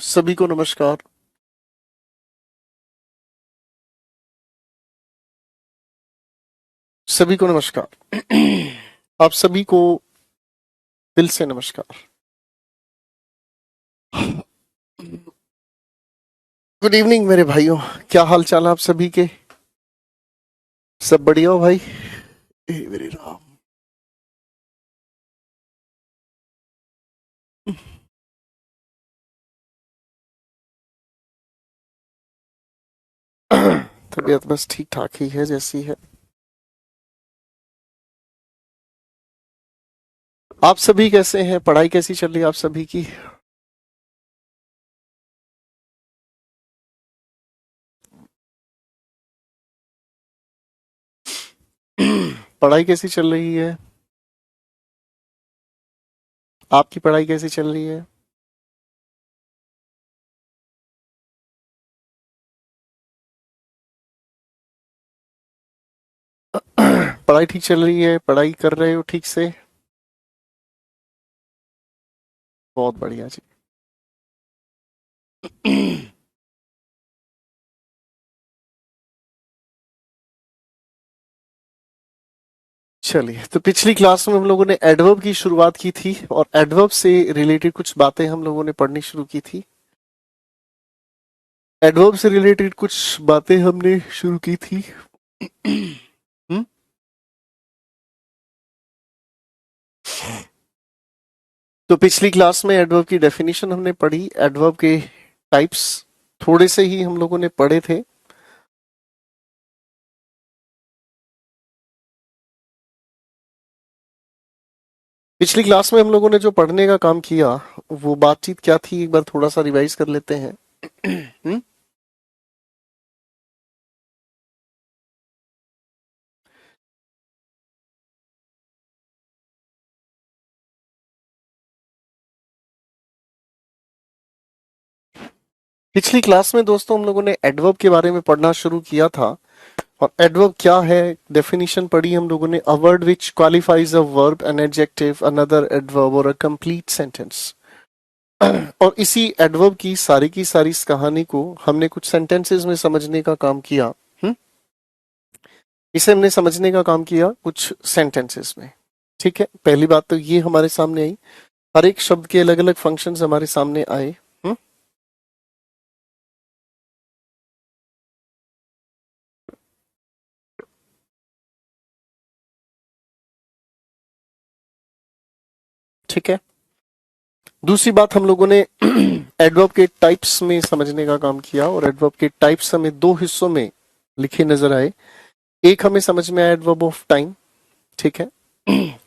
सभी को नमस्कार। सभी को नमस्कार। आप सभी को दिल से नमस्कार। गुड इवनिंग मेरे भाइयों। क्या हाल चाल आप सभी के? सब बढ़िया हो भाई? हे मेरे राम। तबीयत बस ठीक ठाक ही है जैसी है। आप सभी कैसे हैं? पढ़ाई कैसी चल रही है आप सभी की? पढ़ाई कैसी चल रही है? आपकी पढ़ाई कैसी चल रही है? पढ़ाई ठीक चल रही है? पढ़ाई कर रहे हो ठीक से? बहुत बढ़िया जी। चलिए, तो पिछली क्लास में हम लोगों ने एडवर्ब की शुरुआत की थी और एडवर्ब से रिलेटेड कुछ बातें हम लोगों ने पढ़नी शुरू की थी। एडवर्ब से रिलेटेड कुछ बातें हमने शुरू की थी। हम्म? तो पिछली क्लास में एडवर्ब की डेफिनेशन हमने पढ़ी, एडवर्ब के टाइप्स थोड़े से ही हम लोगों ने पढ़े थे। पिछली क्लास में हम लोगों ने जो पढ़ने का काम किया वो बातचीत क्या थी, एक बार थोड़ा सा रिवाइज कर लेते हैं। हम्म? पिछली क्लास में दोस्तों हम लोगों ने एडवर्ब के बारे में पढ़ना शुरू किया था और एडवर्ब क्या है डेफिनेशन पढ़ी हम लोगों ने। A word which qualifies a verb, an adjective, another adverb और अ कंप्लीट सेंटेंस। और इसी एडवर्ब की सारी इस कहानी को हमने कुछ सेंटेंसेस में समझने का काम किया। हम्म? इसे हमने समझने का काम किया कुछ सेंटेंसेस में। ठीक है, पहली बात तो ये हमारे सामने आई, हर एक शब्द के अलग अलग फंक्शंस हमारे सामने आए। ठीक है, दूसरी बात हम लोगों ने एडवर्ब के टाइप्स में समझने का काम किया और एडवर्ब के टाइप्स हमें दो हिस्सों में लिखे नजर आए। एक हमें समझ में आया एडवर्ब ऑफ टाइम। ठीक है,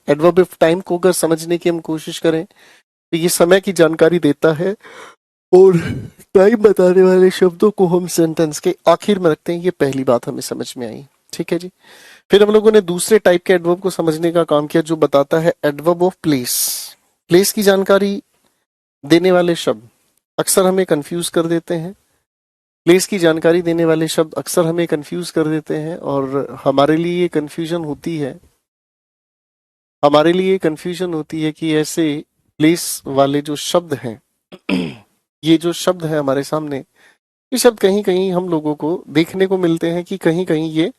एडवर्ब ऑफ टाइम को अगर समझने की हम कोशिश करें तो ये समय की जानकारी देता है और टाइम बताने वाले शब्दों को हम सेंटेंस के आखिर में रखते हैं। ये पहली बात हमें समझ में आई। ठीक है जी। फिर हम लोगों ने दूसरे टाइप के एडवर्ब को समझने का काम किया जो बताता है एडवर्ब ऑफ प्लेस। प्लेस की जानकारी देने वाले शब्द अक्सर हमें कंफ्यूज कर देते हैं। प्लेस की जानकारी देने वाले शब्द अक्सर हमें कंफ्यूज कर देते हैं और हमारे लिए ये कंफ्यूजन होती है। हमारे लिए कंफ्यूजन होती है कि ऐसे प्लेस वाले जो शब्द हैं ये जो शब्द है हमारे सामने, ये शब्द कहीं कहीं हम लोगों को देखने को मिलते हैं कि कहीं कहीं ये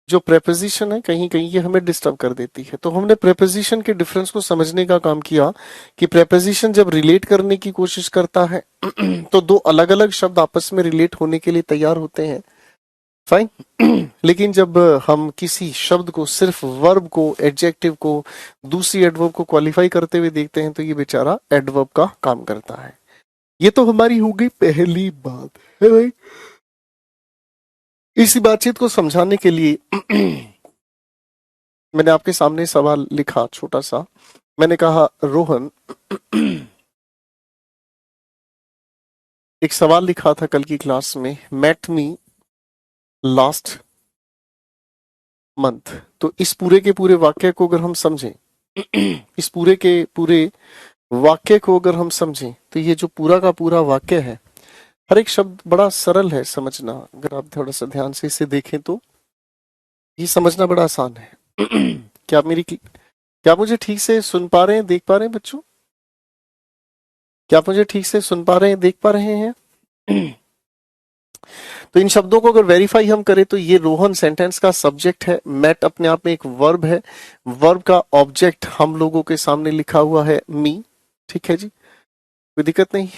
जो प्रेपोजिशन है कहीं कहीं ये हमें डिस्टर्ब कर देती है। तो हमने प्रेपोजिशन के डिफरेंस को समझने का काम किया कि प्रेपोजिशन जब रिलेट करने की कोशिश करता है तो दो अलग अलग शब्द आपस में रिलेट होने के लिए तैयार होते हैं। फाइन। लेकिन जब हम किसी शब्द को, सिर्फ वर्ब को, एडजेक्टिव को दूसरी एडवर्ब को क्वालिफाई करते हुए देखते हैं तो ये बेचारा एडवर्ब का काम करता है। ये तो हमारी हो गई पहली बात है भाई। इसी बातचीत को समझाने के लिए मैंने आपके सामने सवाल लिखा छोटा सा। मैंने कहा रोहन, एक सवाल लिखा था कल की क्लास में, मेट मी लास्ट मंथ। तो इस पूरे के पूरे वाक्य को अगर हम समझें, इस पूरे के पूरे वाक्य को अगर हम समझें तो ये जो पूरा का पूरा वाक्य है, हर एक शब्द बड़ा सरल है समझना। अगर आप थोड़ा सा ध्यान से इसे देखें तो ये समझना बड़ा आसान है। क्या आप क्या आप मुझे ठीक से सुन पा रहे हैं, देख पा रहे हैं बच्चों? क्या आप मुझे ठीक से सुन पा रहे हैं, देख पा रहे हैं? तो इन शब्दों को अगर वेरीफाई हम करें तो ये रोहन सेंटेंस का सब्जेक्ट है, मैट अपने आप में एक वर्ब है, वर्ब का ऑब्जेक्ट हम लोगों के सामने लिखा हुआ है मी। ठीक है जी, कोई दिक्कत नहीं।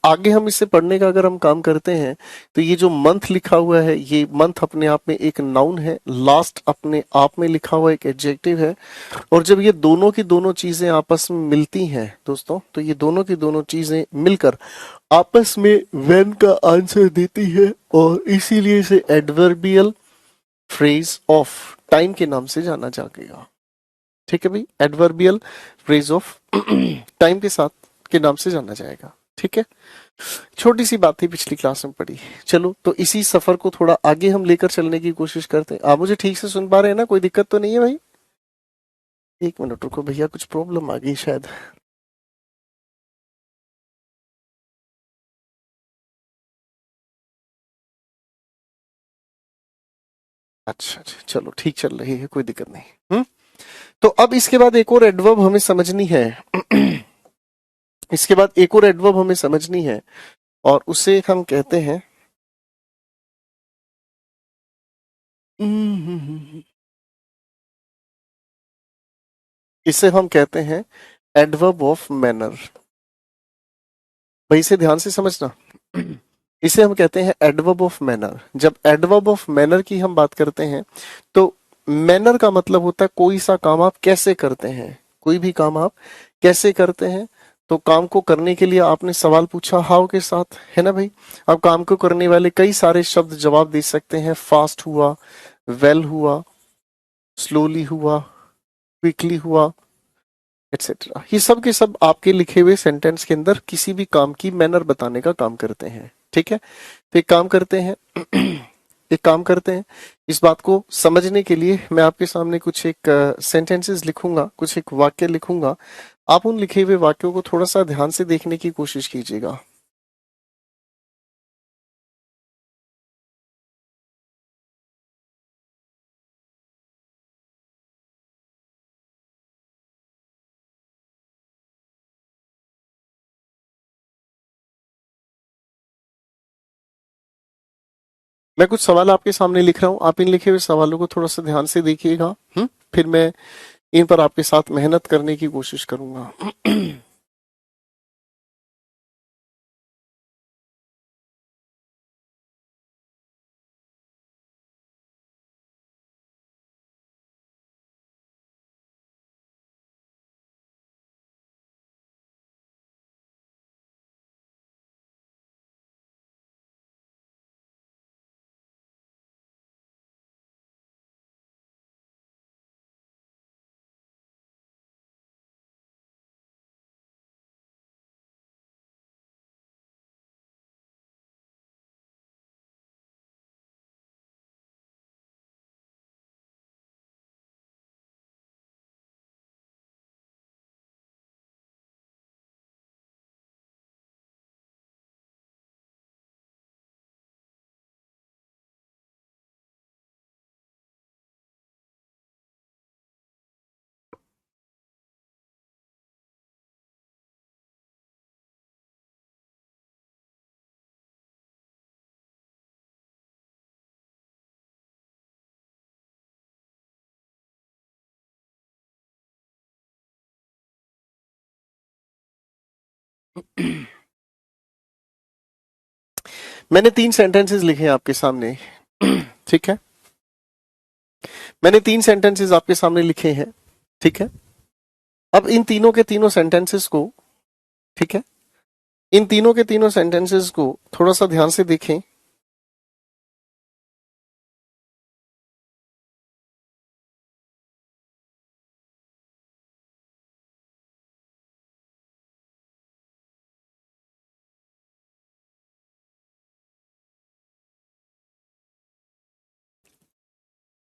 आगे हम इसे पढ़ने का अगर हम काम करते हैं तो ये जो मंथ लिखा हुआ है, ये मंथ अपने आप में एक नाउन है, लास्ट अपने आप में लिखा हुआ एक एडजेक्टिव है। और जब ये दोनों की दोनों चीजें आपस में मिलती हैं दोस्तों, तो ये दोनों की दोनों चीजें मिलकर आपस में व्हेन का आंसर देती है, और इसीलिए इसे एडवर्बियल फ्रेज ऑफ टाइम के नाम से जाना जाएगा। ठीक है भाई, एडवर्बियल फ्रेज ऑफ टाइम के साथ के नाम से जाना जाएगा। ठीक है, छोटी सी बात थी, पिछली क्लास में पढ़ी। चलो, तो इसी सफर को थोड़ा आगे हम लेकर चलने की कोशिश करते हैं। आप मुझे ठीक से सुन पा रहे हैं ना? कोई दिक्कत तो नहीं है भाई? एक मिनट रुको भैया, कुछ प्रॉब्लम आ गई शायद। अच्छा अच्छा, चलो ठीक चल रही है, कोई दिक्कत नहीं। तो अब इसके बाद एक और एडवर्ब हमें समझनी है। इसके बाद एक और एडवर्ब हमें समझनी है, और उसे हम कहते हैं इसे हम कहते हैं एडवर्ब ऑफ मैनर। भाई इसे ध्यान से समझना। इसे हम कहते हैं एडवर्ब ऑफ मैनर। जब एडवर्ब ऑफ मैनर की हम बात करते हैं तो मैनर का मतलब होता है कोई सा काम आप कैसे करते हैं, कोई भी काम आप कैसे करते हैं। तो काम को करने के लिए आपने सवाल पूछा हाउ के साथ, है ना भाई? अब काम को करने वाले कई सारे शब्द जवाब दे सकते हैं, फास्ट हुआ, वेल हुआ, स्लोली हुआ, क्विकली हुआ, एटसेट्रा। ये सब के सब आपके लिखे हुए सेंटेंस के अंदर किसी भी काम की मैनर बताने का काम करते हैं। ठीक है, तो एक काम करते हैं एक काम करते हैं, इस बात को समझने के लिए मैं आपके सामने कुछ एक सेंटेंसेस लिखूंगा, कुछ एक वाक्य लिखूंगा। आप उन लिखे हुए वाक्यों को थोड़ा सा ध्यान से देखने की कोशिश कीजिएगा। मैं कुछ सवाल आपके सामने लिख रहा हूँ, आप इन लिखे हुए सवालों को थोड़ा सा ध्यान से देखिएगा। फिर मैं इन पर आपके साथ मेहनत करने की कोशिश करूंगा। मैंने 3 सेंटेंसेस लिखे हैं आपके सामने। ठीक है, मैंने 3 सेंटेंसेस आपके सामने लिखे हैं। ठीक है, अब इन तीनों के तीनों सेंटेंसेस को, ठीक है, इन तीनों के तीनों सेंटेंसेस को थोड़ा सा ध्यान से देखें।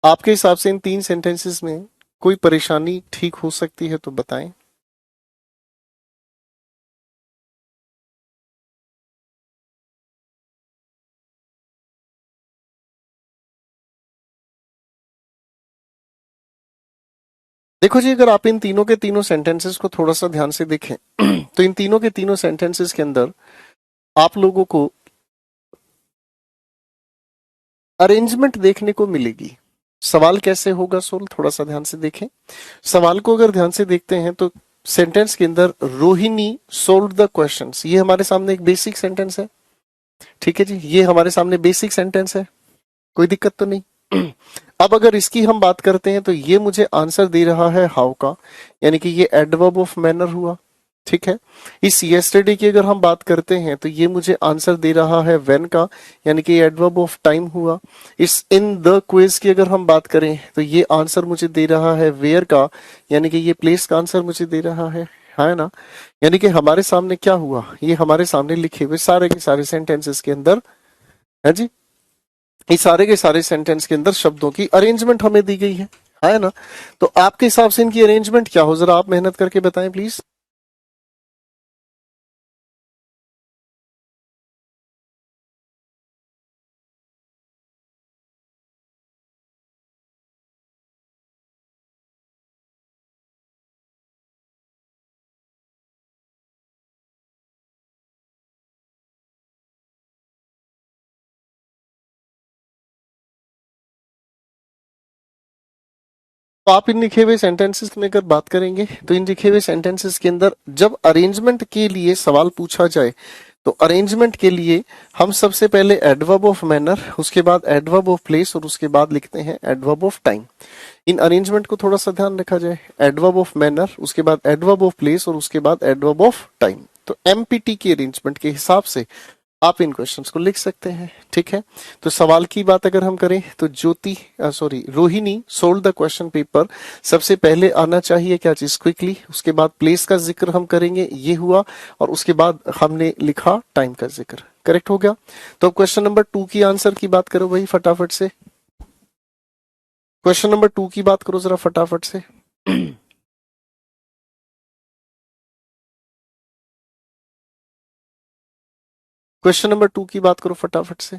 आपके हिसाब से इन 3 सेंटेंसेस में कोई परेशानी ठीक हो सकती है तो बताएं। देखो जी, अगर आप इन तीनों के तीनों सेंटेंसेस को थोड़ा सा ध्यान से देखें तो इन तीनों के तीनों सेंटेंसेस के अंदर आप लोगों को अरेंजमेंट देखने को मिलेगी। सवाल कैसे होगा सोल, थोड़ा सा ध्यान से देखें। सवाल को अगर ध्यान से देखते हैं तो सेंटेंस के अंदर रोहिणी सोल्व द क्वेश्चंस, ये हमारे सामने एक बेसिक सेंटेंस है। ठीक है जी, ये हमारे सामने बेसिक सेंटेंस है, कोई दिक्कत तो नहीं। अब अगर इसकी हम बात करते हैं तो ये मुझे आंसर दे रहा है हाउ का, यानी कि ये एडवर्ब ऑफ मैनर हुआ। ठीक है, इस यस्टरडे की अगर हम बात करते हैं तो ये मुझे आंसर दे रहा है व्हेन का, यानी कि एडवर्ब ऑफ टाइम हुआ। इस इन द क्विज की अगर हम बात करें तो ये आंसर मुझे दे रहा है वेयर का, यानी कि ये प्लेस का आंसर मुझे दे रहा है ना। यानी कि हमारे सामने क्या हुआ, ये हमारे सामने लिखे हुए सारे के सारे सेंटेंसेस के अंदर है जी, ये सारे के सारे सेंटेंस के अंदर शब्दों की अरेंजमेंट हमें दी गई है ना। तो आपके हिसाब से इनकी अरेंजमेंट क्या हो, जरा आप मेहनत करके बताएं प्लीज। तो आप इन लिखे हुए सेंटेंसेस में अगर बात करेंगे तो इन लिखे हुए सेंटेंसेस के अंदर जब अरेंजमेंट के लिए सवाल पूछा जाए तो अरेंजमेंट के लिए हम सबसे पहले एडवर्ब ऑफ मैनर, उसके बाद एडवर्ब ऑफ प्लेस और उसके बाद लिखते हैं adverb of time. In arrangement को थोड़ा सा ध्यान रखा जाए, एडवर्ब ऑफ मैनर, उसके बाद एडवर्ब ऑफ प्लेस और उसके बाद एडवर्ब ऑफ टाइम। तो एमपीटी की अरेंजमेंट के हिसाब से आप इन क्वेश्चंस को लिख सकते हैं। ठीक है, तो सवाल की बात अगर हम करें तो Jyoti sorry Rohini sold the question paper, सबसे पहले आना चाहिए क्या चीज, क्विकली। उसके बाद प्लेस का जिक्र हम करेंगे, ये हुआ, और उसके बाद हमने लिखा टाइम का जिक्र। करेक्ट हो गया। तो अब क्वेश्चन नंबर 2 की आंसर की बात करो भाई फटाफट से। क्वेश्चन नंबर 2 की बात करो जरा फटाफट से। क्वेश्चन नंबर 2 की बात करो फटाफट से।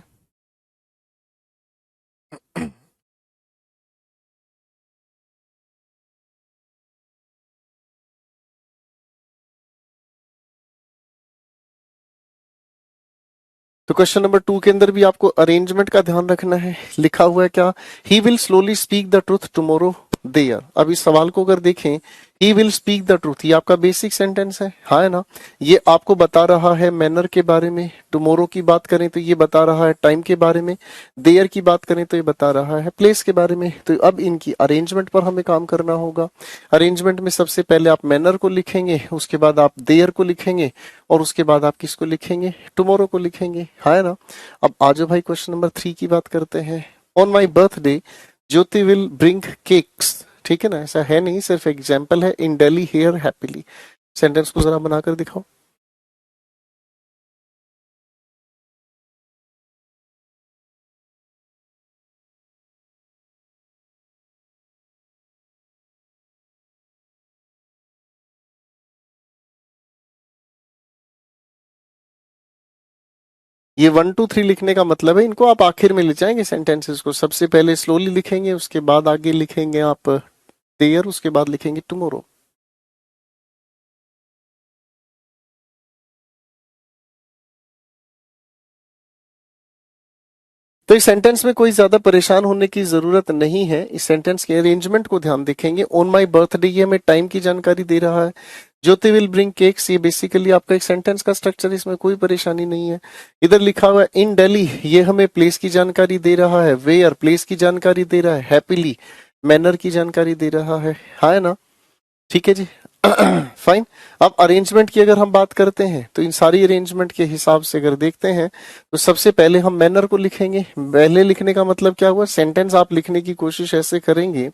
तो क्वेश्चन नंबर 2 के अंदर भी आपको अरेंजमेंट का ध्यान रखना है। लिखा हुआ है क्या, he will slowly speak the truth tomorrow there. अब इस सवाल को अगर देखें, he will speak the truth, ये आपका बेसिक सेंटेंस है, हाँ है ना। ये आपको बता रहा है मैनर के बारे में। टुमारो की बात करें तो ये बता रहा है टाइम के बारे में। देयर की बात करें तो ये बता रहा है प्लेस के बारे में। तो अब इनकी अरेंजमेंट पर हमें काम करना होगा। अरेंजमेंट में सबसे पहले आप मैनर को लिखेंगे, उसके बाद आप देयर को लिखेंगे, और उसके बाद आप किसको लिखेंगे, टुमारो को लिखेंगे, है ना। अब आज भाई क्वेश्चन नंबर 3 की बात करते हैं। On my birthday Jyoti will bring cakes. ठीक है ना, ऐसा है नहीं, सिर्फ एग्जाम्पल है। इन डेली हेयर हैप्पीली, सेंटेंस को जरा बनाकर दिखाओ। ये 1 2 3 लिखने का मतलब है, इनको आप आखिर में ले जाएंगे सेंटेंसेस को। सबसे पहले स्लोली लिखेंगे, उसके बाद आगे लिखेंगे आप देयर, उसके बाद लिखेंगे टुमारो। तो इस सेंटेंस में कोई ज्यादा परेशान होने की जरूरत नहीं है। इस सेंटेंस के अरेंजमेंट को ध्यान देखेंगे। ऑन माई बर्थडे, ये हमें टाइम की जानकारी दे रहा है। ज्योति विल ब्रिंग केक्स, ये बेसिकली आपका एक सेंटेंस का स्ट्रक्चर, इसमें कोई परेशानी नहीं है। इधर लिखा हुआ है इन दिल्ली, ये हमें प्लेस की जानकारी दे रहा है। वेयर, प्लेस की जानकारी दे रहा है। हैप्पीली, मैनर की जानकारी दे रहा है ना? ठीक है जी। फाइन। अब अरेंजमेंट की अगर हम बात करते हैं तो इन सारी अरेंजमेंट के हिसाब से अगर देखते हैं तो सबसे पहले हम मैनर को लिखेंगे। पहले लिखने का मतलब क्या हुआ, सेंटेंस आप लिखने की कोशिश ऐसे करेंगे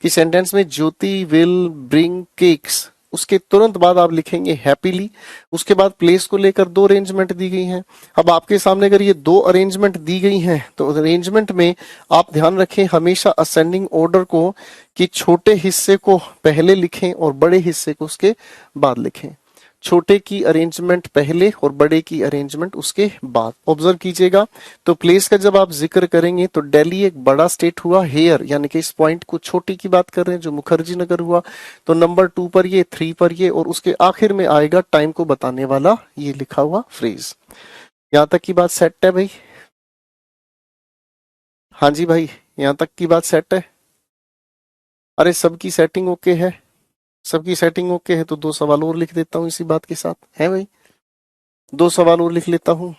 कि सेंटेंस में ज्योति विल ब्रिंग केक्स, उसके तुरंत बाद आप लिखेंगे हैप्पीली। उसके बाद प्लेस को लेकर दो अरेंजमेंट दी गई हैं। अब आपके सामने अगर ये दो अरेंजमेंट दी गई हैं तो अरेंजमेंट में आप ध्यान रखें हमेशा असेंडिंग ऑर्डर को, कि छोटे हिस्से को पहले लिखें और बड़े हिस्से को उसके बाद लिखें। छोटे की अरेंजमेंट पहले और बड़े की अरेंजमेंट उसके बाद। ऑब्जर्व कीजिएगा। तो प्लेस का जब आप जिक्र करेंगे तो दिल्ली एक बड़ा स्टेट हुआ। हेयर यानी कि इस पॉइंट को छोटे की बात कर रहे हैं जो मुखर्जी नगर हुआ। तो नंबर 2 पर ये, 3 पर ये, और उसके आखिर में आएगा टाइम को बताने वाला ये लिखा हुआ फ्रेज। यहां तक की बात सेट है भाई? हाँ जी भाई, यहां तक की बात सेट है? अरे सबकी सेटिंग ओके है? सबकी सेटिंग ओके है तो दो सवाल और लिख देता हूँ इसी बात के साथ, है भाई? दो सवाल और लिख लेता हूँ।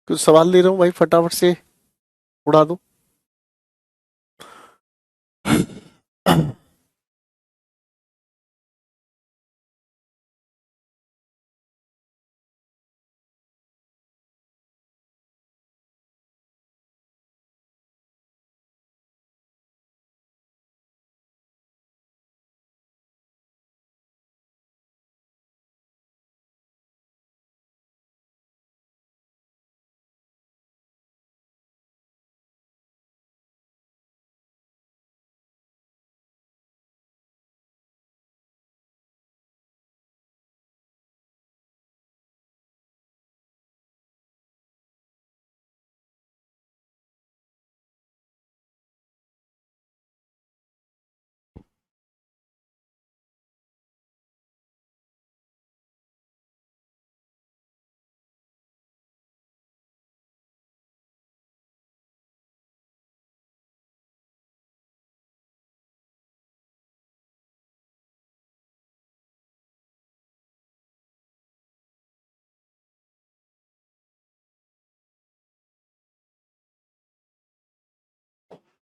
कुछ सवाल ले रहा हूँ भाई, फटाफट से उड़ा दो।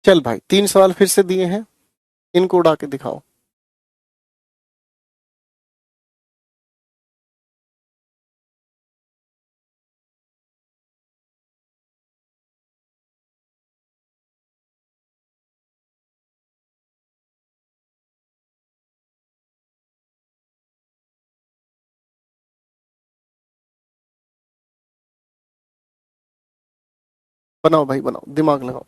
चल भाई, 3 सवाल फिर से दिए हैं, इनको उड़ा के दिखाओ। बनाओ भाई बनाओ, दिमाग लगाओ।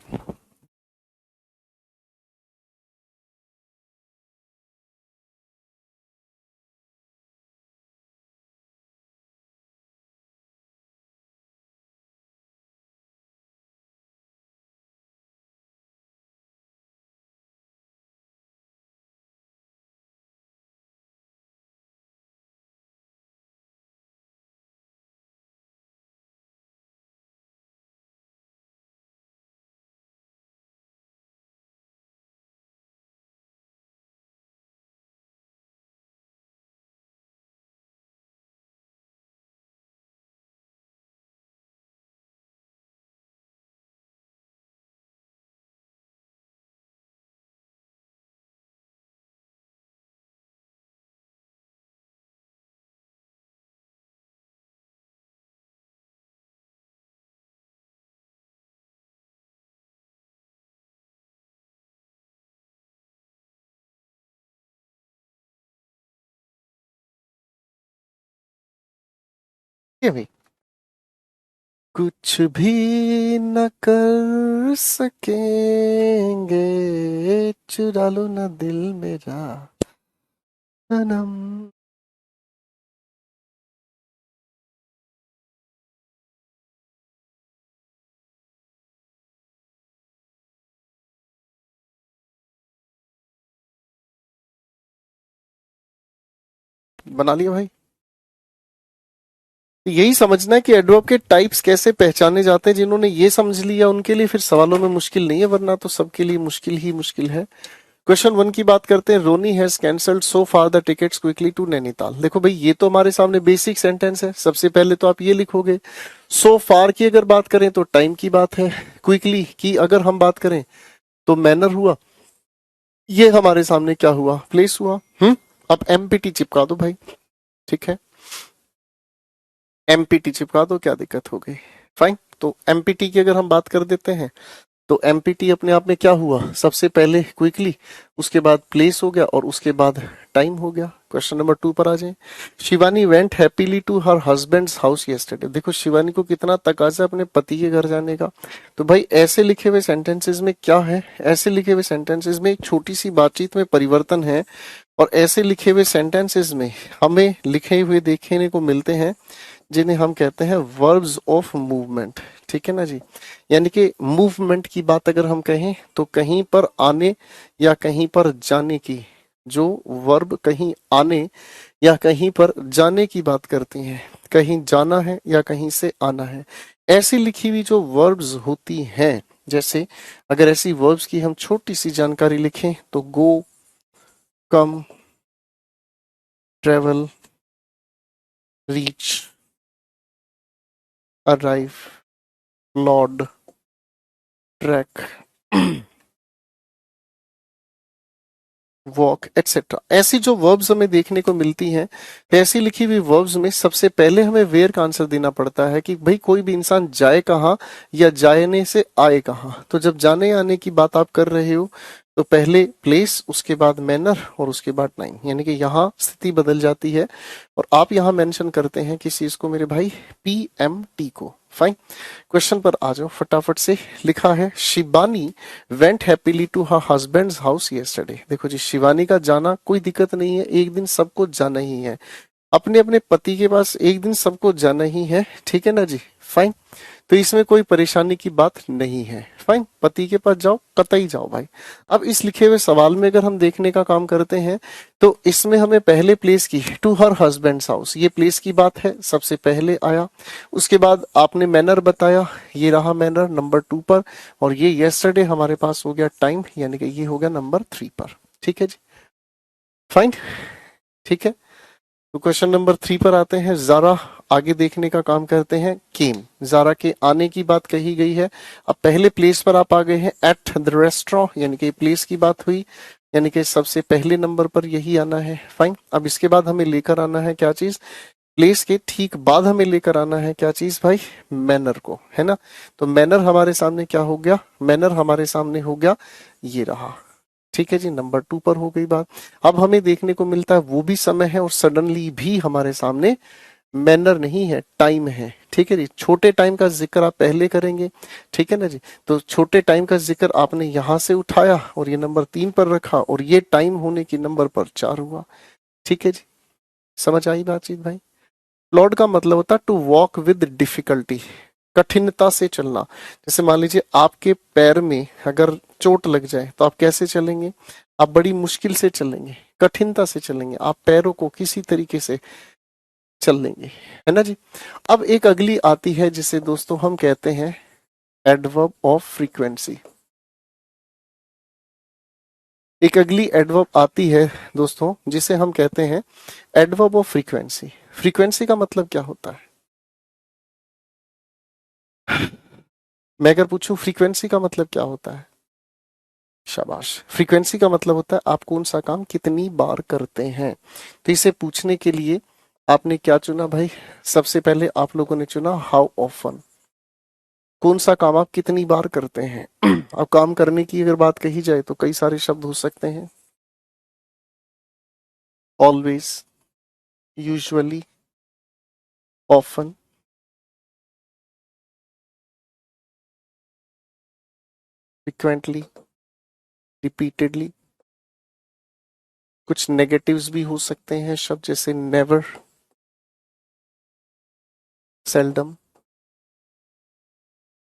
ये भाई कुछ भी न कर सकेंगे, चुरा लो न दिल मेरा सनम। बना लिया भाई। यही समझना है कि एडवर्ब के टाइप्स कैसे पहचाने जाते हैं। जिन्होंने ये समझ लिया उनके लिए फिर सवालों में मुश्किल नहीं है, वरना तो सबके लिए मुश्किल ही मुश्किल है। क्वेश्चन 1 की बात करते हैं। Ronnie has cancelled so far the tickets quickly to Nainital. देखो भाई, ये तो हमारे सामने बेसिक सेंटेंस है। सबसे पहले तो आप ये लिखोगे। सो फार की अगर बात करें तो टाइम की बात है। क्विकली की अगर हम बात करें तो मैनर हुआ। ये हमारे सामने क्या हुआ, प्लेस हुआ। अब एमपीटी चिपका दो भाई। ठीक है, एमपीटी चिपका दो, क्या दिक्कत हो गई। फाइन। तो एमपीटी की अगर हम बात कर देते हैं तो एमपीटी अपने आप में क्या हुआ, सबसे पहले क्विकली, उसके बाद प्लेस हो गया और उसके बाद टाइम हो गया। क्वेश्चन नंबर 2 पर आ जाए। Shivani went happily to her husband's house yesterday. देखो शिवानी को कितना तकाजा अपने पति के घर जाने का। तो भाई ऐसे लिखे हुए सेंटेंसेस में क्या है, ऐसे लिखे हुए सेंटेंसेस में एक छोटी सी बातचीत में परिवर्तन है। और ऐसे लिखे हुए सेंटेंसेस में हमें लिखे हुए देखने को मिलते हैं जिन्हें हम कहते हैं वर्ब्स ऑफ मूवमेंट। ठीक है ना जी। यानी कि मूवमेंट की बात अगर हम कहें तो कहीं पर आने या कहीं पर जाने की, जो वर्ब कहीं आने या कहीं पर जाने की बात करती हैं। कहीं जाना है या कहीं से आना है। ऐसी लिखी हुई जो वर्ब्स होती हैं, जैसे अगर ऐसी वर्ब्स की हम छोटी सी जानकारी लिखें तो go, come, travel, reach, arrive, lord, track, walk etcetera. ऐसी जो वर्ब्स हमें देखने को मिलती हैं, ऐसी लिखी हुई वर्ब्स में सबसे पहले हमें वेयर का आंसर देना पड़ता है कि भाई कोई भी इंसान जाए कहाँ या जाने से आए कहाँ। तो जब जाने आने की बात आप कर रहे हो तो पहले प्लेस, उसके बाद मैनर और उसके बाद टाइम, यानी कि यहाँ स्थिति बदल जाती है। और आप यहाँ मेंशन करते हैं किस चीज को मेरे भाई, पीएमटी को। फाइन। क्वेश्चन पर आ जाओ फटाफट से। लिखा है Shibani went happily to her husband's house yesterday. देखो जी, शिवानी का जाना कोई दिक्कत नहीं है, एक दिन सबको जाना ही है। अपने अपने पति के पास एक दिन सबको जाना ही है। ठीक है ना जी। फाइन। तो इसमें कोई परेशानी की बात नहीं है। फाइन, पति के पास जाओ, कतई जाओ भाई। अब इस लिखे हुए सवाल में अगर हम देखने का काम करते हैं तो इसमें हमें पहले प्लेस की टू हर हस्बैंड्स हाउस, ये प्लेस की बात है, सबसे पहले आया। उसके बाद आपने मैनर बताया, ये रहा मैनर नंबर 2 पर। और ये यस्टरडे हमारे पास हो गया टाइम, यानी कि ये हो गया नंबर 3 पर। ठीक है जी। फाइन। ठीक है। तो क्वेश्चन नंबर 3 पर आते हैं। जारा, आगे देखने का काम करते हैं। केम, जारा के आने की बात कही गई है। अब पहले प्लेस पर आप आ गए हैं, एट द रेस्टोरेंट, यानी कि प्लेस की बात हुई, यानी कि सबसे पहले नंबर पर यही आना है। फाइन। अब इसके बाद हमें लेकर आना है क्या चीज, प्लेस के ठीक बाद हमें लेकर आना है क्या चीज भाई, मैनर को, है ना। तो मैनर हमारे सामने क्या हो गया, मैनर हमारे सामने हो गया ये रहा। ठीक है जी, नंबर 2 पर हो गई बात। अब हमें देखने को मिलता है वो भी समय है और सडनली भी हमारे सामने मैनर नहीं है, टाइम है। ठीक है जी, छोटे टाइम का जिक्र आप पहले करेंगे। ठीक है ना जी। तो छोटे टाइम का जिक्र आपने यहां से उठाया और ये नंबर 3 पर रखा और ये टाइम होने की नंबर पर 4 हुआ। ठीक है जी, समझ आई बातचीत भाई। लॉर्ड का मतलब होता है टू वॉक विद डिफिकल्टी, कठिनता से चलना। जैसे मान लीजिए आपके पैर में अगर चोट लग जाए तो आप कैसे चलेंगे, आप बड़ी मुश्किल से चलेंगे, कठिनता से चलेंगे, आप पैरों को किसी तरीके से चल लेंगे, है ना जी। अब एक अगली आती है जिसे दोस्तों हम कहते हैं एडवर्ब ऑफ फ्रीक्वेंसी। एक अगली एडवर्ब आती है दोस्तों जिसे हम कहते हैं एडवर्ब ऑफ फ्रीक्वेंसी। फ्रीक्वेंसी का मतलब क्या होता है, मैं अगर पूछूं फ्रीक्वेंसी का मतलब क्या होता है। शाबाश। फ्रीक्वेंसी का मतलब होता है आप कौन सा काम कितनी बार करते हैं। तो इसे पूछने के लिए आपने क्या चुना भाई, सबसे पहले आप लोगों ने चुना हाउ ऑफन, कौन सा काम आप कितनी बार करते हैं। अब काम करने की अगर बात कही जाए तो कई सारे शब्द हो सकते हैं। Always, usually, often, frequently, repeatedly. कुछ नेगेटिव्स भी हो सकते हैं शब्द, जैसे नेवर, सेल्डम,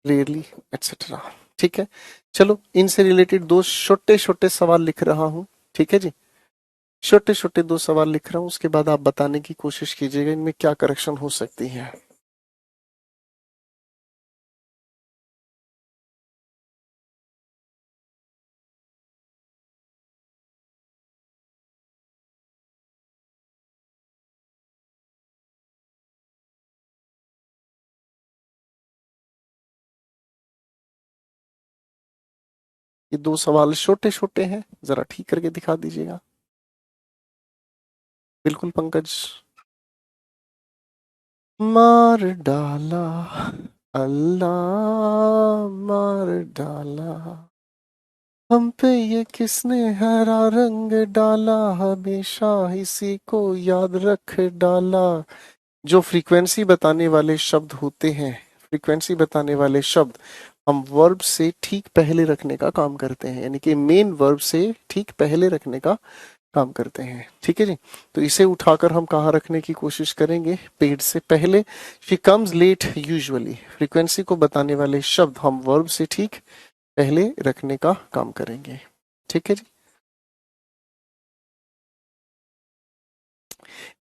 रेयरली, एटसेट्रा। ठीक है, चलो इनसे रिलेटेड दो छोटे छोटे सवाल लिख रहा हूं। ठीक है जी, छोटे छोटे दो सवाल लिख रहा हूं, उसके बाद आप बताने की कोशिश कीजिएगा इनमें क्या करेक्शन हो सकती है। ये दो सवाल छोटे छोटे हैं, जरा ठीक करके दिखा दीजिएगा। बिल्कुल पंकज। मार डाला, अल्लाह मार डाला, हम पे ये किसने हरा रंग डाला, हमेशा इसी को याद रख डाला। जो फ्रीक्वेंसी बताने वाले शब्द होते हैं, फ्रीक्वेंसी बताने वाले शब्द हम वर्ब से ठीक पहले रखने का काम करते हैं, यानी कि मेन वर्ब से ठीक पहले रखने का काम करते हैं। ठीक है जी, तो इसे उठाकर हम कहाँ रखने की कोशिश करेंगे, पेड से पहले। She comes late usually, frequency को बताने वाले शब्द हम वर्ब से ठीक पहले रखने का काम करेंगे। ठीक है जी,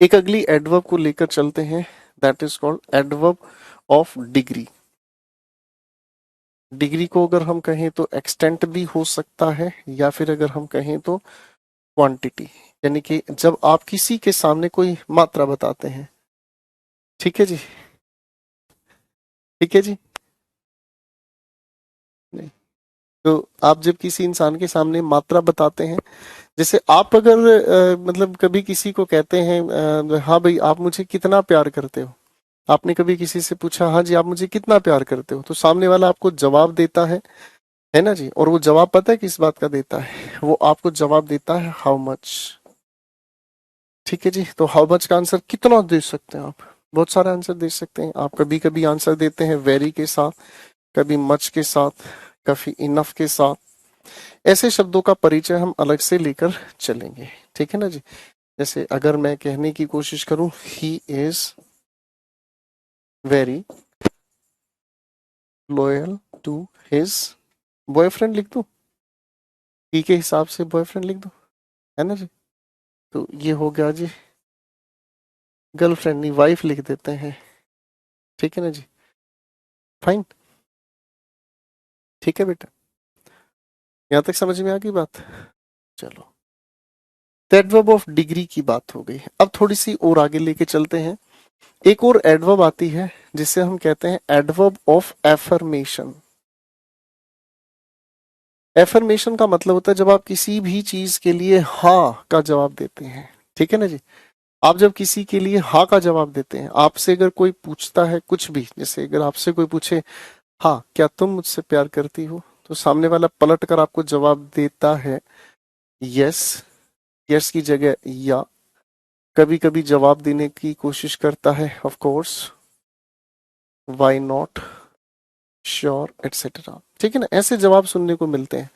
एक अगली एडवर्ब को लेकर चलते हैं, that is called adverb of degree. Degree को अगर हम कहें तो एक्सटेंट भी हो सकता है, या फिर अगर हम कहें तो क्वांटिटी, यानी कि जब आप किसी के सामने कोई मात्रा बताते हैं। ठीक है जी, ठीक है जी, नहीं, तो आप जब किसी इंसान के सामने मात्रा बताते हैं, जैसे आप अगर मतलब कभी किसी को कहते हैं हाँ भाई आप मुझे कितना प्यार करते हो, आपने कभी किसी से पूछा हाँ जी आप मुझे कितना प्यार करते हो, तो सामने वाला आपको जवाब देता है ना जी, और वो जवाब पता है किस बात का देता है, वो आपको जवाब देता है हाउ मच। ठीक है जी, तो हाउ मच का आंसर कितना दे सकते हैं आप, बहुत सारे आंसर दे सकते हैं आप। कभी कभी आंसर देते हैं वेरी के साथ, कभी मच के साथ, कभी इनफ के साथ। ऐसे शब्दों का परिचय हम अलग से लेकर चलेंगे। ठीक है ना जी, जैसे अगर मैं कहने की कोशिश करूं he is very loyal to his boyfriend, लिख दूं, ही के हिसाब से बॉयफ्रेंड लिख दूं, है ना जी, तो ये हो गया जी, गर्लफ्रेंड नहीं वाइफ लिख देते हैं। ठीक है ना जी, फाइन। ठीक है बेटा, यहाँ तक समझ में आ गई बात। चलो, एडवर्ब ऑफ डिग्री की बात हो गई, अब थोड़ी सी और आगे लेके चलते हैं। एक और एडवर्ब आती है जिसे हम कहते हैं एडवर्ब ऑफ एफर्मेशन। एफर्मेशन का मतलब होता है जब आप किसी भी चीज के लिए हाँ का जवाब देते हैं। ठीक है ना जी, आप जब किसी के लिए हाँ का जवाब देते हैं, आपसे अगर कोई पूछता है कुछ भी, जैसे अगर आपसे कोई पूछे हाँ क्या तुम मुझसे प्यार करती हो, तो सामने वाला पलट कर आपको जवाब देता है यस, यस की जगह या, कभी कभी जवाब देने की कोशिश करता है of course, why not, sure, etcetera. ठीक है ना, ऐसे जवाब सुनने को मिलते हैं,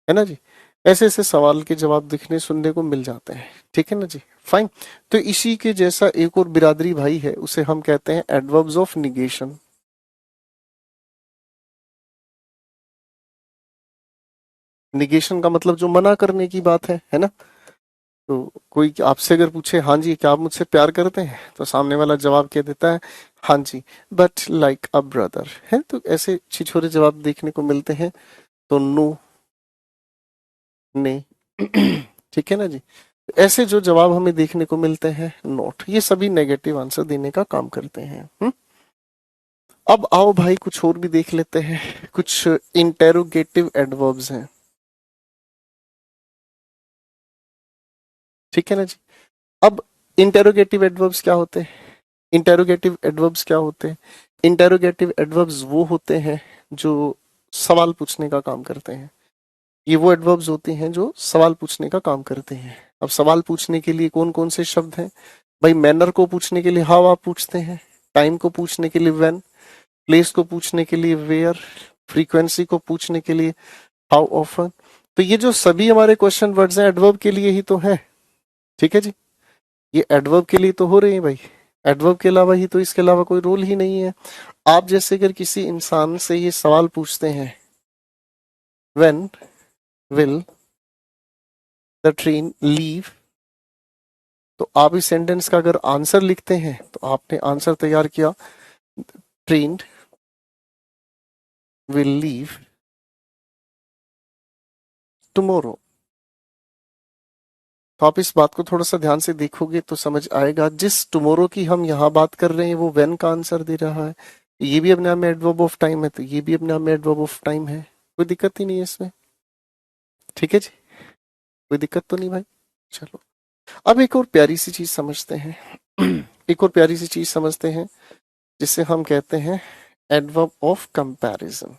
है ना जी, ऐसे ऐसे सवाल के जवाब दिखने सुनने को मिल जाते हैं। ठीक है ना जी, फाइन। तो इसी के जैसा एक और बिरादरी भाई है, उसे हम कहते हैं एडवर्ब्स ऑफ निगेशन। निगेशन का मतलब जो मना करने की बात है ना, तो कोई आपसे अगर पूछे हाँ जी क्या आप मुझसे प्यार करते हैं, तो सामने वाला जवाब क्या देता है, हाँ जी बट लाइक अ ब्रदर, है, तो ऐसे छिछोरे जवाब देखने को मिलते हैं। तो नो, ने ठीक है ना जी, ऐसे जो जवाब हमें देखने को मिलते हैं नोट, ये सभी नेगेटिव आंसर देने का काम करते हैं। अब आओ भाई कुछ और भी देख लेते हैं, कुछ इंटेरोगेटिव एडवर्ब्स हैं। ठीक है ना जी, अब इंटेरोगेटिव एडवर्ब्स क्या होते हैं, इंटेरोगेटिव एडवर्ब्स क्या होते हैं, इंटेरोगेटिव एडवर्ब्स वो होते हैं जो सवाल पूछने का काम करते हैं। ये वो एडवर्ब्स होते हैं जो सवाल पूछने का काम करते हैं। अब सवाल पूछने के लिए कौन कौन से शब्द हैं, भाई मैनर को पूछने के लिए हाउ आप पूछते हैं, टाइम को पूछने के लिए व्हेन, प्लेस को पूछने के लिए वेयर, फ्रीक्वेंसी को पूछने के लिए हाउ ऑफन। तो ये जो सभी हमारे क्वेश्चन वर्ड्स हैं एडवर्ब के लिए ही तो है, ठीक है जी, ये एडवर्ब के लिए तो हो रहे हैं भाई, एडवर्ब के अलावा ही तो, इसके अलावा कोई रोल ही नहीं है। आप जैसे अगर किसी इंसान से ये सवाल पूछते हैं, when will the train leave, तो आप इस सेंटेंस का अगर आंसर लिखते हैं तो आपने आंसर तैयार किया, ट्रेन विल लीव टुमारो। तो आप इस बात को थोड़ा सा ध्यान से देखोगे तो समझ आएगा, जिस टुमारो की हम यहाँ बात कर रहे हैं वो व्हेन का आंसर दे रहा है, ये भी अपने आप में एडवर्ब ऑफ टाइम है, तो ये भी अपने आप में एडवर्ब ऑफ टाइम है, कोई दिक्कत ही नहीं है इसमें, ठीक है जी, कोई दिक्कत तो नहीं भाई। चलो अब एक और प्यारी सी चीज समझते हैं एक और प्यारी सी चीज समझते हैं जिसे हम कहते हैं एडवर्ब ऑफ कंपैरिजन।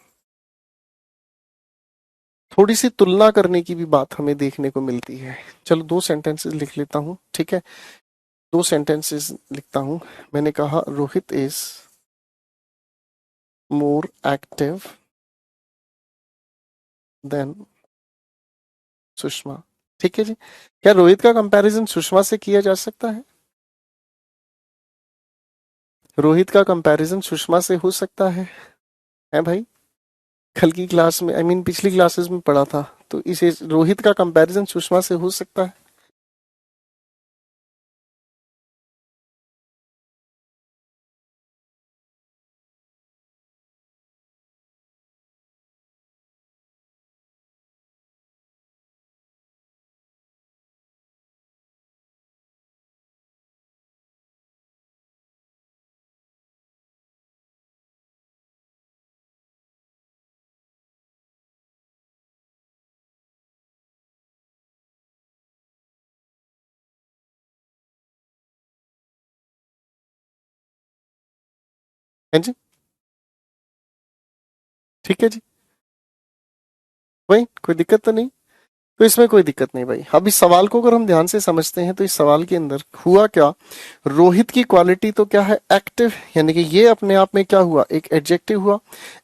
थोड़ी सी तुलना करने की भी बात हमें देखने को मिलती है। चलो दो सेंटेंसेस लिख लेता हूं, ठीक है, दो सेंटेंसेस लिखता हूं। मैंने कहा Rohit is more active than Sushma, ठीक है जी। क्या रोहित का कंपैरिजन सुषमा से किया जा सकता है? रोहित का कंपैरिजन सुषमा से हो सकता है भाई? कल की क्लास में, पिछली क्लासेस में पढ़ा था, तो इसे रोहित का कंपैरिजन सुषमा से हो सकता है? है जी, ठीक है जी, वही कोई दिक्कत तो नहीं, तो इसमें कोई दिक्कत नहीं भाई। अब इस सवाल को अगर हम ध्यान से समझते हैं तो इस सवाल के अंदर हुआ क्या, रोहित की क्वालिटी तो क्या है, एक्टिव, यानी कि ये अपने आप में क्या हुआ, एक एडजेक्टिव हुआ।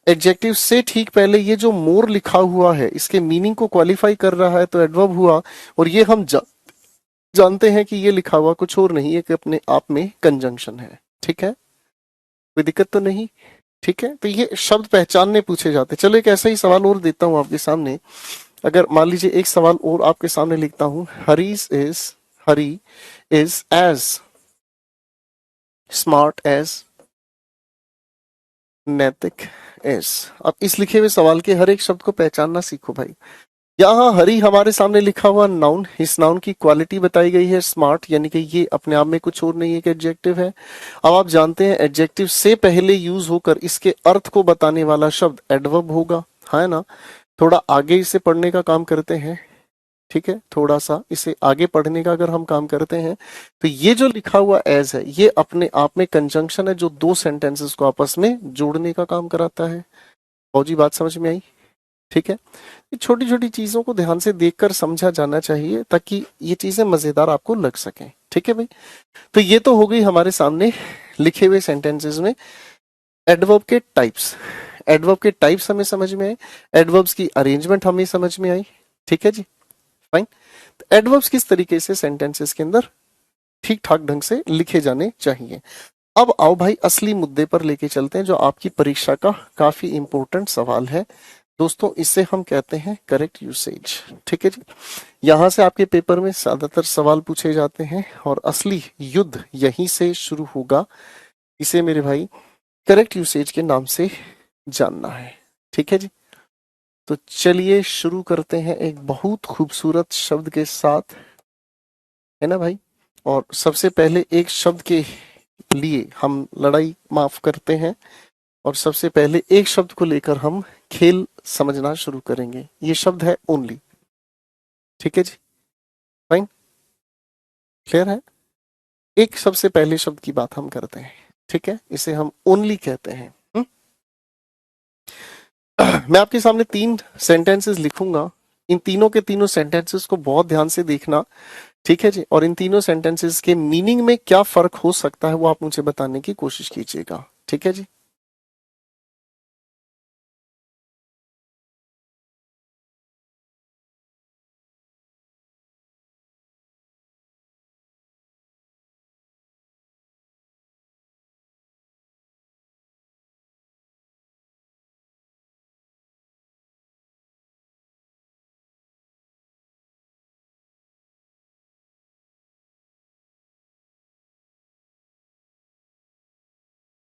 एडजेक्टिव से ठीक पहले ये जो मोर लिखा हुआ है इसके मीनिंग को क्वालिफाई कर रहा है, तो एडवर्ब हुआ। और ये हम जानते हैं कि ये लिखा हुआ कुछ और नहीं है कि अपने आप में कंजंक्शन है, ठीक है, कोई दिक्कत तो नहीं, ठीक है। तो ये शब्द पहचानने पूछे जाते। चलो एक ऐसा ही सवाल और देता हूं आपके सामने। अगर मान लीजिए एक सवाल और आपके सामने लिखता हूं, हरी इज एज स्मार्ट एज नैतिक इज। अब इस लिखे हुए सवाल के हर एक शब्द को पहचानना सीखो भाई। यहाँ हरी हमारे सामने लिखा हुआ नाउन, इस नाउन की क्वालिटी बताई गई है स्मार्ट, यानी कि ये अपने आप में कुछ और नहीं है कि एडजेक्टिव है। अब आप जानते हैं एडजेक्टिव से पहले यूज होकर इसके अर्थ को बताने वाला शब्द एडवर्ब होगा, है ना। थोड़ा आगे इसे पढ़ने का काम करते हैं, ठीक है, थोड़ा सा इसे आगे पढ़ने का अगर हम काम करते हैं तो ये जो लिखा हुआ एज है ये अपने आप में कंजंक्शन है जो दो सेंटेंसेस को आपस में जोड़ने का काम कराता है। फौजी बात समझ में आई? ठीक है, ये छोटी छोटी चीजों को ध्यान से देखकर समझा जाना चाहिए ताकि ये चीजें मजेदार आपको लग सकें, ठीक है भाई। तो ये तो हो गई हमारे सामने लिखे हुए सेंटेंसेस में एडवर्ब के टाइप्स। एडवर्ब के टाइप्स हमें समझ में आए, एडवर्ब्स की अरेंजमेंट हमें समझ में आई, ठीक है जी, फाइन। एडवर्ब्स किस तरीके से सेंटेंसेस के अंदर ठीक ठाक ढंग से लिखे जाने चाहिए। अब आओ भाई असली मुद्दे पर लेके चलते हैं जो आपकी परीक्षा का काफी इंपॉर्टेंट सवाल है दोस्तों, इसे हम कहते हैं करेक्ट यूसेज, ठीक है जी। यहां से आपके पेपर में ज्यादातर सवाल पूछे जाते हैं और असली युद्ध यहीं से शुरू होगा। इसे मेरे भाई करेक्ट यूसेज के नाम से जानना है, ठीक है जी। तो चलिए शुरू करते हैं एक बहुत खूबसूरत शब्द के साथ, है ना भाई। और सबसे पहले एक शब्द के लिए हम लड़ाई माफ करते हैं और सबसे पहले एक शब्द को लेकर हम खेल समझना शुरू करेंगे। ये शब्द है ओनली, ठीक है जी, फाइन, क्लियर है। एक सबसे पहले शब्द की बात हम करते हैं, ठीक है, इसे हम ओनली कहते हैं। मैं आपके सामने तीन सेंटेंसेस लिखूंगा, इन तीनों के तीनों सेंटेंसेस को बहुत ध्यान से देखना, ठीक है जी। और इन तीनों सेंटेंसेस के मीनिंग में क्या फर्क हो सकता है वो आप मुझे बताने की कोशिश कीजिएगा, ठीक है जी।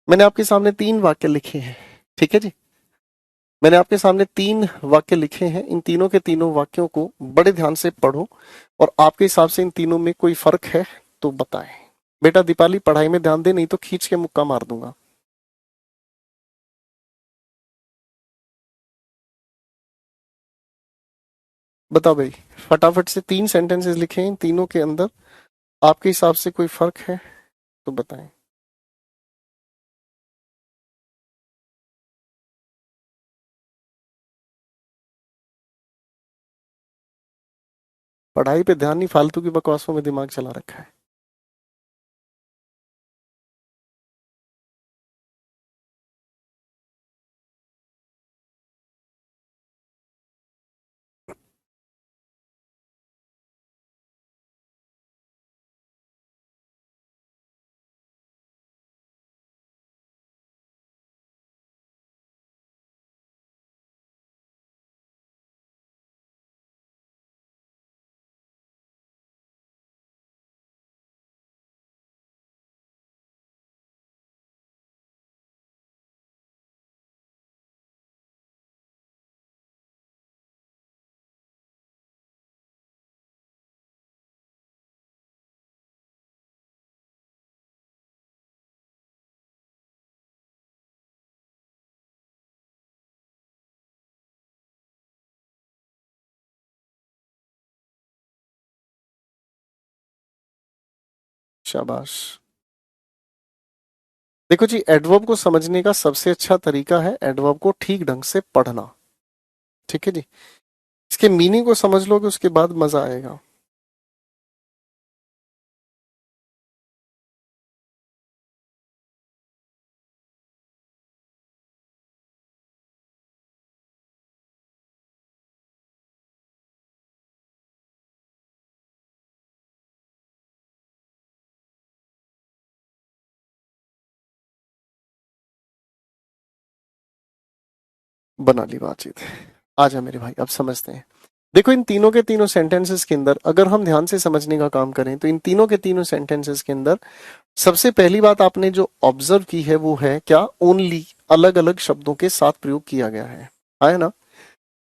मैंने आपके सामने 3 वाक्य लिखे हैं, ठीक है जी। मैंने आपके सामने 3 वाक्य लिखे हैं। इन तीनों के तीनों वाक्यों को बड़े ध्यान से पढ़ो और आपके हिसाब से इन तीनों में कोई फर्क है तो बताएं। बेटा दीपाली पढ़ाई में ध्यान दे, नहीं तो खींच के मुक्का मार दूंगा। बताओ भाई, फटाफट से 3 सेंटेंसेस लिखे हैं, इन तीनों के अंदर आपके हिसाब से कोई फर्क है तो बताएं। पढ़ाई पे ध्यान नहीं, फालतू की बकवासों में दिमाग चला रखा है। शाबाश। देखो जी, एडवर्ब को समझने का सबसे अच्छा तरीका है एडवर्ब को ठीक ढंग से पढ़ना, ठीक है जी। इसके मीनिंग को समझ लोगे उसके बाद मजा आएगा। बना ली बातचीत। आजा मेरे भाई, अब समझते हैं। देखो, इन तीनों के तीनों सेंटेंसेस के अंदर अगर हम ध्यान से समझने का काम करें तो इन तीनों के तीनों सेंटेंसेस के अंदर सबसे पहली बात आपने जो ऑब्जर्व की है वो है क्या, ओनली अलग अलग शब्दों के साथ प्रयोग किया गया है ना।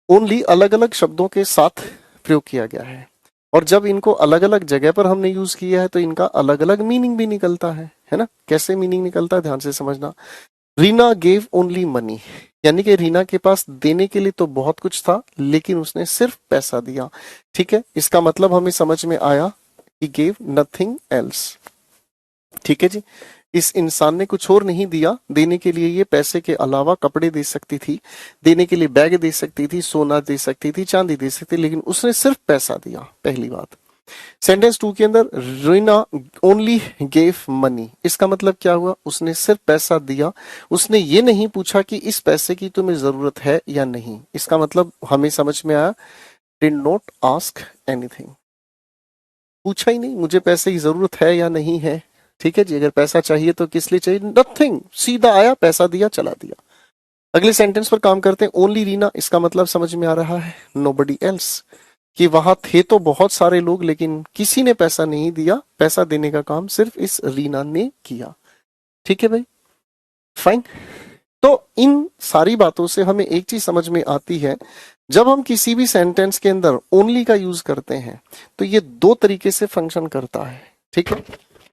ओनली अलग अलग शब्दों के साथ प्रयोग किया गया है, और जब इनको अलग अलग जगह पर हमने यूज किया है तो इनका अलग अलग मीनिंग भी निकलता है ना। कैसे मीनिंग निकलता है ध्यान से समझना। रीना गेव ओनली मनी, यानी कि रीना के पास देने के लिए तो बहुत कुछ था लेकिन उसने सिर्फ पैसा दिया, ठीक है। इसका मतलब हमें समझ में आया, ही गेव नथिंग एल्स, ठीक है जी। इस इंसान ने कुछ और नहीं दिया देने के लिए, ये पैसे के अलावा कपड़े दे सकती थी, देने के लिए बैग दे सकती थी, सोना दे सकती थी, चांदी दे सकती थी, लेकिन उसने सिर्फ पैसा दिया, पहली बात। सेंटेंस 2 के अंदर रीना ओनली गेव मनी, इसका मतलब क्या हुआ, उसने सिर्फ पैसा दिया, उसने ये नहीं पूछा कि इस पैसे की तुम्हें जरूरत है या नहीं। इसका मतलब हमें समझ में आया, डिड नॉट आस्क एनीथिंग, पूछा ही नहीं मुझे पैसे की जरूरत है या नहीं है, ठीक है जी। अगर पैसा चाहिए तो किस लिए चाहिए, नथिंग, सीधा आया पैसा दिया चला दिया। अगले सेंटेंस पर काम करते हैं, ओनली रीना, इसका मतलब समझ में आ रहा है, नोबडी एल्स, कि वहां थे तो बहुत सारे लोग लेकिन किसी ने पैसा नहीं दिया, पैसा देने का काम सिर्फ इस रीना ने किया, ठीक है भाई, फाइन। तो इन सारी बातों से हमें एक चीज समझ में आती है, जब हम किसी भी सेंटेंस के अंदर ओनली का यूज करते हैं तो ये 2 तरीके से फंक्शन करता है, ठीक है।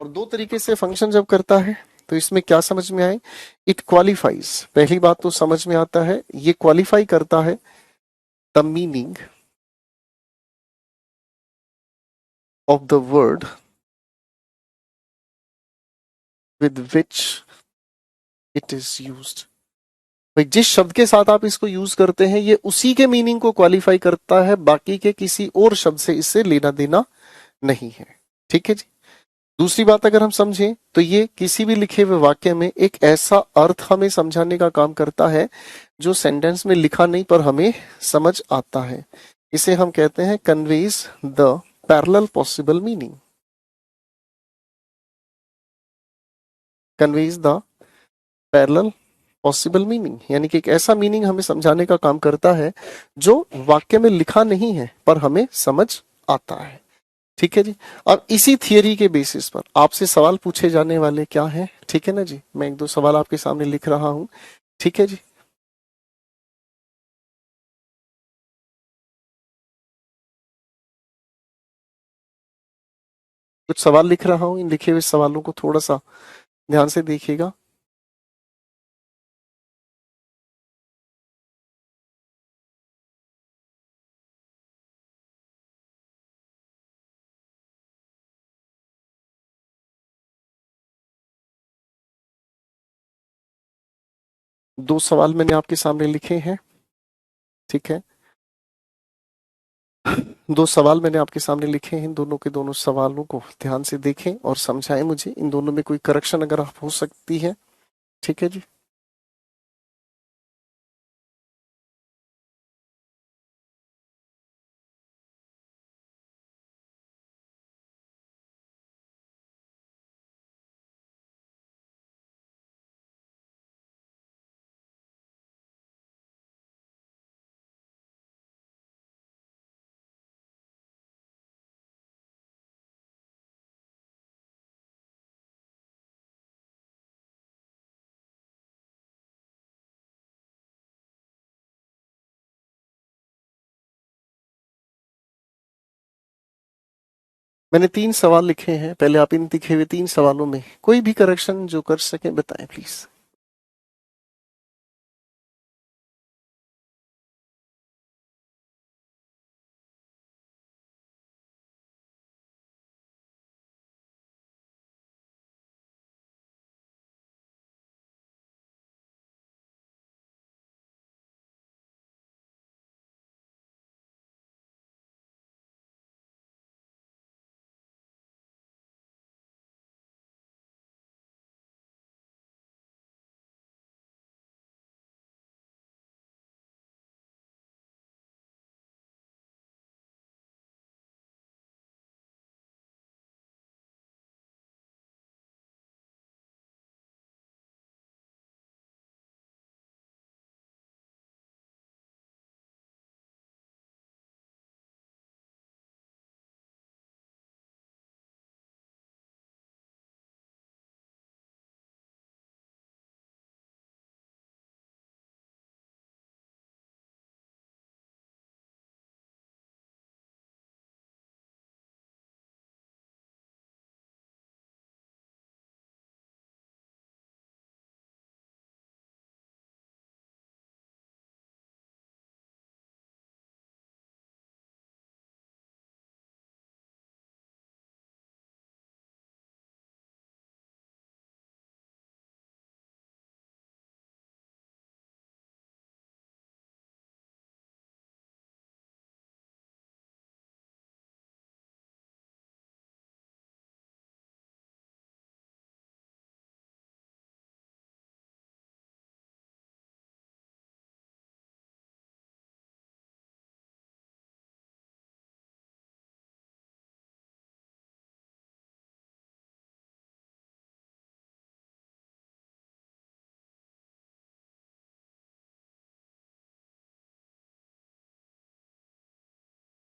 और 2 तरीके से फंक्शन जब करता है तो इसमें क्या समझ में आए, इट क्वालिफाइज, पहली बात तो समझ में आता है ये क्वालिफाई करता है the meaning of the word with which it is used. भाई जिस शब्द के साथ आप इसको यूज करते हैं ये उसी के मीनिंग को क्वालिफाई करता है, बाकी के किसी और शब्द से इससे लेना देना नहीं है, ठीक है जी। दूसरी बात अगर हम समझें तो ये किसी भी लिखे हुए वाक्य में एक ऐसा अर्थ हमें समझाने का काम करता है जो सेंटेंस में लिखा नहीं पर हमें समझ आता है। इसे हम कहते हैं conveys the parallel possible meaning, conveys the parallel possible meaning, यानी कि एक ऐसा मीनिंग हमें समझाने का काम करता है जो वाक्य में लिखा नहीं है पर हमें समझ आता है, ठीक है जी। अब इसी थियरी के बेसिस पर आपसे सवाल पूछे जाने वाले क्या हैं, ठीक है ना जी। मैं एक दो सवाल आपके सामने लिख रहा हूं, ठीक है जी। कुछ सवाल लिख रहा हूं, इन लिखे हुए सवालों को थोड़ा सा ध्यान से देखिएगा। दो सवाल मैंने आपके सामने लिखे हैं, ठीक है। दो सवाल मैंने आपके सामने लिखे हैं, दोनों के दोनों सवालों को ध्यान से देखें और समझाएं मुझे। इन दोनों में कोई करेक्शन अगर आप हो सकती है, ठीक है जी। मैंने तीन सवाल लिखे हैं, पहले आप इन लिखे हुए तीन सवालों में कोई भी करेक्शन जो कर सके बताएं प्लीज।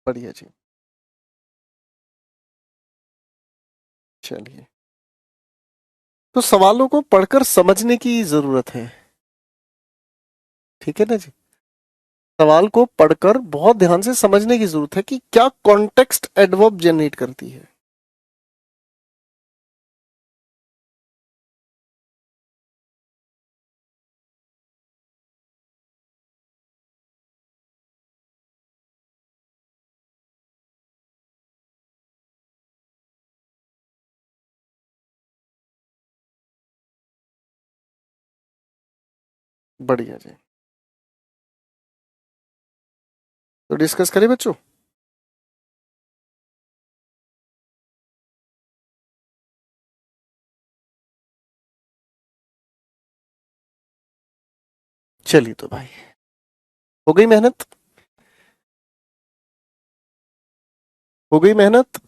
बढ़िया जी। चलिए, तो सवालों को पढ़कर समझने की जरूरत है, ठीक है ना जी। सवाल को पढ़कर बहुत ध्यान से समझने की जरूरत है कि क्या कॉन्टेक्स्ट एडवर्ब जनरेट करती है। बढ़िया जी। तो डिस्कस करें बच्चों। चलिए तो भाई, हो गई मेहनत, हो गई मेहनत।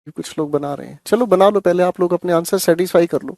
कुछ लोग बना रहे हैं, चलो बना लो, पहले आप लोग अपने आंसर सेटिस्फाई कर लो।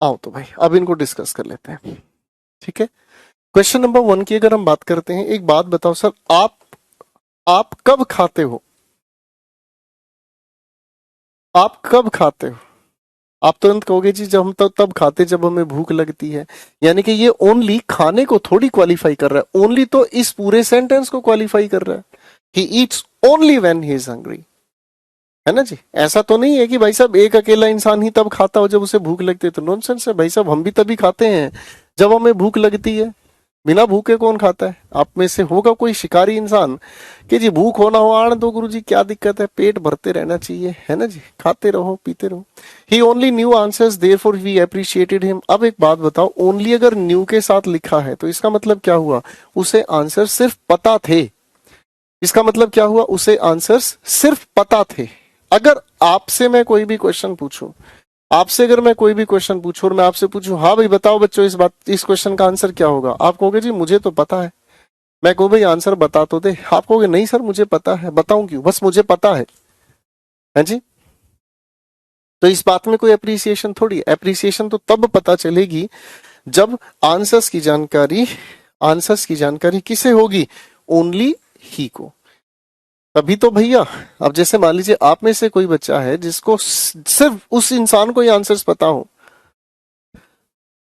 आओ तो भाई अब इनको डिस्कस कर लेते हैं। ठीक है, क्वेश्चन नंबर 1 की अगर हम बात करते हैं, एक बात बताओ सर, आप कब खाते हो? आप कब खाते हो? आप तुरंत कहोगे जी जब हम तब खाते जब हमें भूख लगती है। यानी कि ये ओनली खाने को थोड़ी क्वालिफाई कर रहा है, ओनली तो इस पूरे सेंटेंस को क्वालिफाई कर रहा है। He eats only when he is hungry. है ना जी? ऐसा तो नहीं है कि भाई साहब एक अकेला इंसान ही तब खाता हो जब उसे भूख लगती है, तो नॉनसेंस है भाई साहब, हम भी तभी खाते हैं जब हमें भूख लगती है। बिना भूखे कौन खाता है? आप में से होगा कोई शिकारी इंसान कि जी भूख होना हो आण दो गुरु जी, क्या दिक्कत है, पेट भरते रहना चाहिए, है ना जी, खाते रहो पीते रहो। He only knew answers therefore we appreciated him. अब एक बात बताओ, ओनली अगर न्यू के साथ लिखा है तो इसका मतलब क्या हुआ? उसे आंसर सिर्फ पता थे। इसका मतलब क्या हुआ? उसे आंसर्स सिर्फ पता थे। अगर आपसे मैं कोई भी क्वेश्चन पूछूं, आपसे अगर मैं कोई भी क्वेश्चन पूछूं और मैं आपसे पूछूं हाँ भाई बताओ बच्चों इस क्वेश्चन का आंसर क्या होगा, आप कहोगे जी मुझे तो पता है। मैं कहूँ भाई आंसर बता तो दे, आप कहोगे नहीं सर मुझे पता है, बताऊं क्यों, बस मुझे पता है जी। तो इस बात में कोई अप्रिसिएशन थोड़ी, अप्रिसिएशन तो तब पता चलेगी जब आंसर्स की जानकारी किसे होगी? ओनली ही को। तभी तो भैया। अब जैसे मान लीजिए आप में से कोई बच्चा है जिसको सिर्फ उस इंसान को ही आंसर्स पता हो,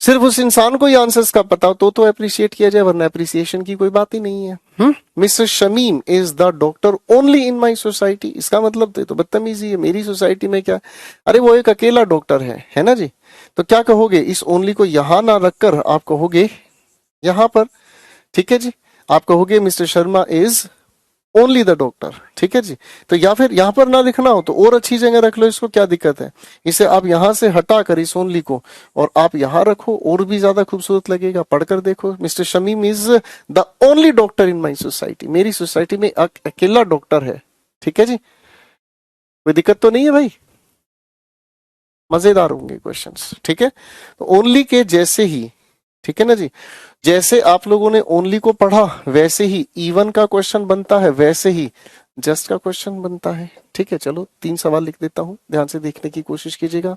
सिर्फ उस इंसान को ही आंसर्स का पता हो, तो अप्रिशिएट किया जाए, वरना अप्रिसिएशन की कोई बात ही नहीं है। Mister Shamim is the doctor only in my society. इसका मतलब तो बदतमीजी है, मेरी सोसाइटी में क्या? अरे वो एक अकेला डॉक्टर है ना जी? तो क्या कहोगे? इस ओनली को यहां ना रखकर आप कहोगे यहां पर। ठीक है जी, आप कहोगे mister Sharma is only the doctor. ठीक है जी। तो या फिर यहां पर ना लिखना हो तो और अच्छी जगह रख लो इसको, क्या दिक्कत है? इसे आप यहां से हटा कर इस ओनली को और आप यहां रखो, और भी ज्यादा खूबसूरत लगेगा। पढ़कर देखो, mister Shamim is the only doctor in my society. मेरी सोसाइटी में अकेला डॉक्टर है। ठीक है जी, कोई दिक्कत तो नहीं है भाई? मजेदार होंगे क्वेश्चंस। ठीक है, तो ओनली के जैसे ही, ठीक है ना जी, जैसे आप लोगों ने ओनली को पढ़ा वैसे ही इवन का क्वेश्चन बनता है, वैसे ही जस्ट का क्वेश्चन बनता है। ठीक है, चलो 3 सवाल लिख देता हूं, ध्यान से देखने की कोशिश कीजिएगा।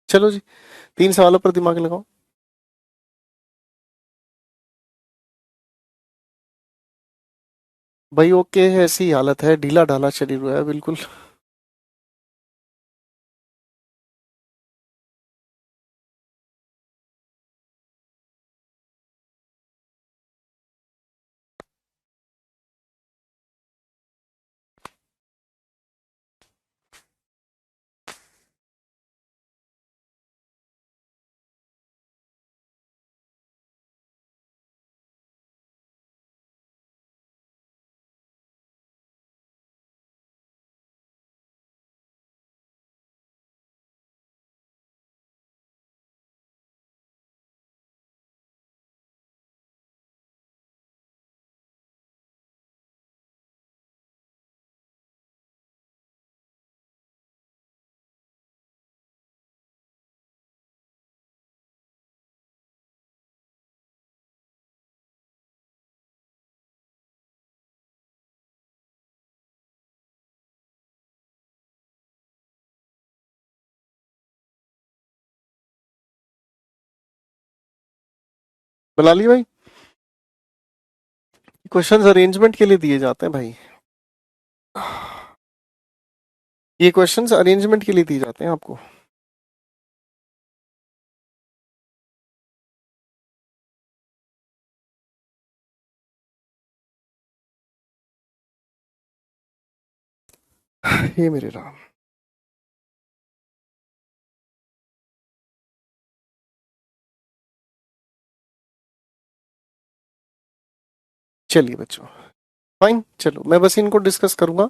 चलो जी, 3 सवालों पर दिमाग लगाओ। भाई ओके, ऐसी हालत है, ढीला ढाला शरीर हुआ है बिल्कुल। बना ली भाई? क्वेश्चंस अरेंजमेंट के लिए दिए जाते हैं भाई। ये क्वेश्चंस अरेंजमेंट के लिए दिए जाते हैं आपको। ये मेरे राम। चलिए बच्चों, फाइन, चलो मैं बस इनको डिस्कस करूंगा,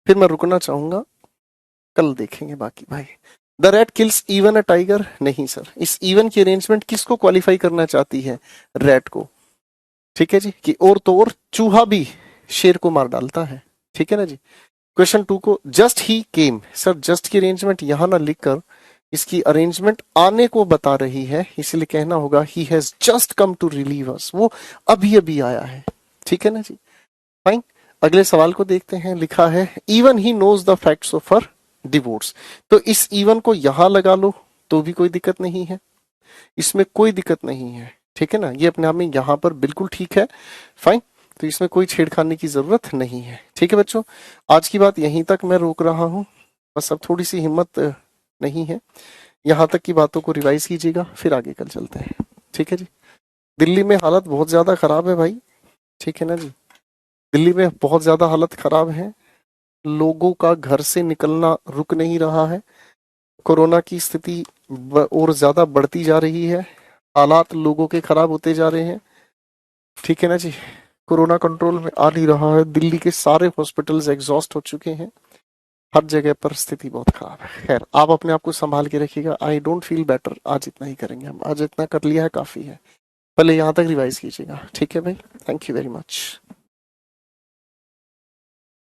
फिर मैं रुकना चाहूंगा, कल देखेंगे बाकी भाई। The rat kills even a tiger, नहीं सर, इस इवन की अरेंजमेंट किसको क्वालिफाई करना चाहती है? रैट को, ठीक है जी, कि और तो और चूहा भी शेर को मार डालता है, ठीक है ना जी। क्वेश्चन 2 को जस्ट ही केम, सर जस्ट की अरेंजमेंट यहां ना लिखकर इसकी अरेंजमेंट आने को बता रही है, इसलिए कहना होगा he has just come to relieve us, वो अभी अभी आया है, ठीक है ना जी। फाइन, अगले सवाल को देखते हैं। लिखा है even he knows the facts of her divorce, तो इस इवन को यहां लगा लो तो भी कोई दिक्कत नहीं है, इसमें कोई दिक्कत नहीं है, ठीक है ना, ये अपने आप में यहां पर बिल्कुल ठीक है। फाइन, तो इसमें कोई छेड़खानी की जरूरत नहीं है, ठीक है बच्चों। आज की बात यहीं तक मैं रोक रहा हूं, बस अब थोड़ी सी हिम्मत नहीं है, यहां तक की बातों को रिवाइज कीजिएगा, फिर आगे कल चलते हैं, ठीक है जी। दिल्ली में हालत बहुत ज्यादा खराब है भाई, ठीक है ना जी, दिल्ली में बहुत ज्यादा हालत खराब है, लोगों का घर से निकलना रुक नहीं रहा है, कोरोना की स्थिति और ज्यादा बढ़ती जा रही है, हालात लोगों के खराब होते जा रहे हैं, ठीक है ना जी। कोरोना कंट्रोल में आ नहीं रहा है, दिल्ली के सारे हॉस्पिटल्स एग्जॉस्ट हो चुके हैं, हर जगह पर स्थिति बहुत खराब है। खैर, आप अपने आप को संभाल के रखिएगा, आई डोंट फील बेटर, आज इतना ही करेंगे हम, आज इतना कर लिया है काफी है, पहले यहाँ तक रिवाइज कीजिएगा, ठीक है भाई, थैंक यू वेरी मच।